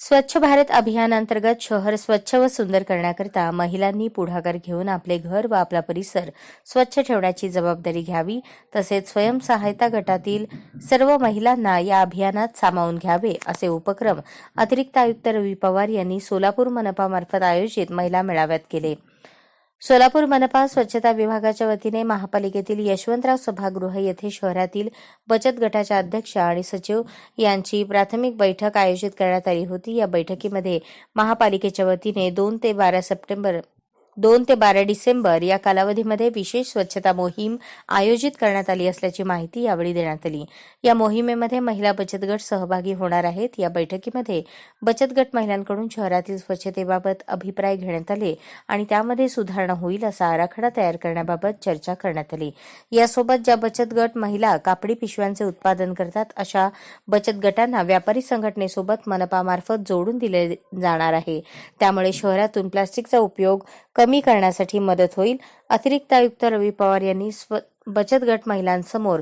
स्वच्छ भारत अभियानांतर्गत शहर स्वच्छ व सुंदर करण्याकरिता महिलांनी पुढाकार घेऊन आपले घर व आपला परिसर स्वच्छ ठेवण्याची जबाबदारी घ्यावी, तसेच स्वयंसहायता गटातील सर्व महिलांना या अभियानात सामावून घ्यावे, असे उपक्रम अतिरिक्त आयुक्त रवी पवार यांनी सोलापूर मनपामार्फत आयोजित महिला मेळाव्यात केले. सोलापूर मनपा स्वच्छता विभागाच्या वतीने महापालिकेतील यशवंतराव सभागृह येथे शहरातील बचत गटाच्या अध्यक्ष आणि सचिव यांची प्राथमिक बैठक आयोजित करण्यात आली होती. या बैठकीमध्ये महापालिकेच्या वतीने 2 ते 12 डिसेंबर या कालावधीमध्ये विशेष स्वच्छता मोहीम आयोजित करण्यात आली असल्याची माहिती यावेळी देण्यात आली. या मोहिमेमध्ये महिला बचत गट सहभागी होणार आहेत. या बैठकीमध्ये बचत गट महिलांकडून शहरातील स्वच्छतेबाबत अभिप्राय घेण्यात आले आणि त्यामध्ये सुधारणा होईल असा आराखडा तयार करण्याबाबत चर्चा करण्यात आली. यासोबत ज्या बचत गट महिला कापडी पिशव्यांचे उत्पादन करतात अशा बचत गटांना व्यापारी संघटनेसोबत मनपामार्फत जोडून दिले जाणार आहे. त्यामुळे शहरातून प्लास्टिकचा उपयोग कमी करण्यासाठी मदत होईल. अतिरिक्त आयुक्त रवी पवार यांनी बचत गट महिलांसमोर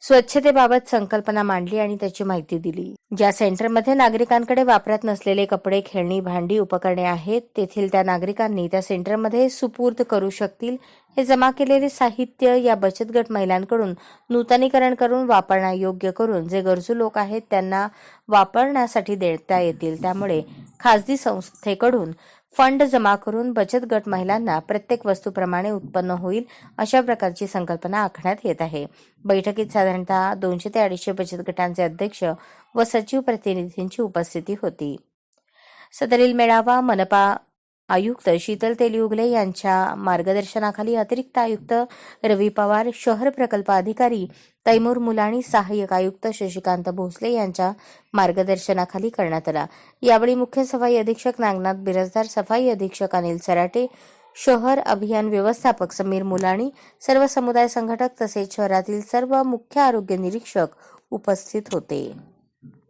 स्वच्छतेबाबत संकल्पना मांडली आणि त्याची माहिती दिली. ज्या सेंटरमध्ये नागरिकांकडे वापरात नसलेले कपडे, खेळणी, भांडी, उपकरणे आहेत, तेथील त्या नागरिकांनी त्या सेंटरमध्ये सुपूर्द करू शकतील. हे जमा केलेले साहित्य या बचत गट महिलांकडून नूतनीकरण करून वापरण्यायोग्य करून जे गरजू लोक आहेत त्यांना वापरण्यासाठी देता येतील. त्यामुळे खासगी संस्थेकडून फंड जमा करून बचत गट महिलांना प्रत्येक वस्तूप्रमाणे उत्पन्न होईल, अशा प्रकारची संकल्पना आखण्यात येत आहे. बैठकीत साधारणतः 200 ते 250 बचत गटांचे अध्यक्ष व सचिव प्रतिनिधींची उपस्थिती होती. सदरील मेळावा मनपा आयुक्त शीतल तेलिउगले यांच्या मार्गदर्शनाखाली अतिरिक्त आयुक्त रवी पवार, शहर प्रकल्प अधिकारी तैमूर मुलाणी, सहाय्यक आयुक्त शशिकांत भोसले यांच्या मार्गदर्शनाखाली करण्यात आला. यावेळी मुख्य सफाई अधीक्षक नागनाथ बिराजदार, सफाई अधीक्षक अनिल सराटे, शहर अभियान व्यवस्थापक समीर मुलाणी, सर्व समुदाय संघटक तसेच शहरातील सर्व मुख्य आरोग्य निरीक्षक उपस्थित होते.